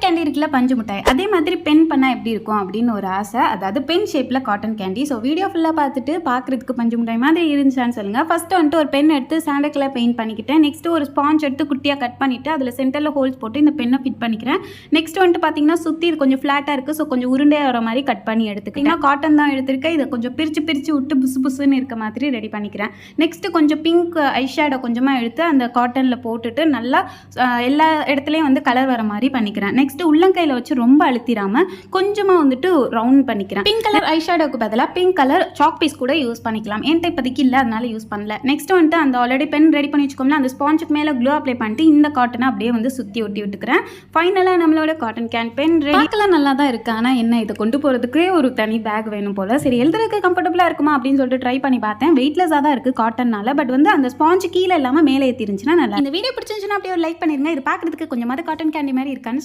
Candy இருக்குல்ல பஞ்சு மிட்டாய், அதே மாதிரி பென் பண்ணால் எப்படி இருக்கும் அப்படின்னு ஒரு ஆசை. அதாவது பென் ஷேப்பில் காட்டன் கேண்டி. ஸோ வீடியோ ஃபுல்லாக பார்த்துட்டு பார்க்குறதுக்கு பஞ்சு மிட்டாய் மாதிரி இருந்துச்சான்னு சொல்லுங்கள். ஃபஸ்ட்டு வந்துட்டு ஒரு பென் எடுத்து சாண்டல் கலர் பெயிண்ட் பண்ணிக்கிட்டேன். நெக்ஸ்ட்டு ஒரு ஸ்பாஞ்ச் எடுத்து குட்டியாக கட் பண்ணிவிட்டு அதில் சென்டரில் ஹோல்ஸ் போட்டு இந்த பெண்ணை ஃபிட் பண்ணிக்கிறேன். நெக்ஸ்ட் வந்துட்டு பார்த்தீங்கன்னா சுற்றி இது கொஞ்சம் ஃப்ளாட்டாக இருக்குது. ஸோ கொஞ்சம் உருண்டையாக வர மாதிரி கட் பண்ணி எடுத்துக்கிட்டீங்கன்னா காட்டன் தான் எடுத்திருக்கேன். இதை கொஞ்சம் பிரித்து விட்டு புசு புசுன்னு இருக்க மாதிரி ரெடி பண்ணிக்கிறேன். நெக்ஸ்ட்டு கொஞ்சம் பிங்க் ஐஷேடோ கொஞ்சமாக எடுத்து அந்த காட்டனில் போட்டுட்டு நல்லா எல்லா இடத்துலையும் வந்து கலர் வர மாதிரி பண்ணிக்கிறேன். நெக்ஸ்ட்டு உள்ளங்கையில் வச்சு ரொம்ப அழுத்திடாமல் கொஞ்சமாக வந்துட்டு ரவுண்ட் பண்ணிக்கிறேன். பிங்க் கலர் ஐஷேடோக்கு பதிலாக பிங்க் கலர் சாக் பீஸ் கூட யூஸ் பண்ணிக்கலாம். என்கிட்ட இப்போதைக்கு இல்லை, அதனால யூஸ் பண்ணல. நெக்ஸ்ட் வந்துட்டு அந்த ஆல்ரெடி பென் ரெடி பண்ணி வச்சுக்கோம்ல, அந்த ஸ்பாஞ்சுக்கு மேலே க்ளூ அப்ளை பண்ணிட்டு இந்த காட்டனை அப்படியே வந்து சுற்றி ஒட்டி விட்டுக்கிறேன். ஃபைனலாக நம்மளோட காட்டன் கேன் பென் ரெடிக்கெல்லாம் நல்லா தான் இருக்குது. ஆனால் என்ன இதை கொண்டு போகிறதுக்கே ஒரு தனி பேக் வேணும் போல். சரி எழுதுறதுக்கு கம்ஃபர்டபுளாக இருக்குமா அப்படின்னு சொல்லிட்டு ட்ரை பண்ணி பார்த்தேன். வெயிட்லெஸ்ஸாக தான் இருக்குது காட்டன்னால. பட் வந்து அந்த ஸ்பாஞ்சு கீழே இல்லாமல் மேலே ஏற்றிருந்துச்சுன்னா நல்லா. இந்த வீடியோ பிடிச்சிருந்துச்சுன்னா அப்படியே ஒரு லைக் பண்ணிருங்க. இது பார்க்குறதுக்கு கொஞ்சமாவது காட்டன் கேண்டி மாதிரி இருக்கான்னு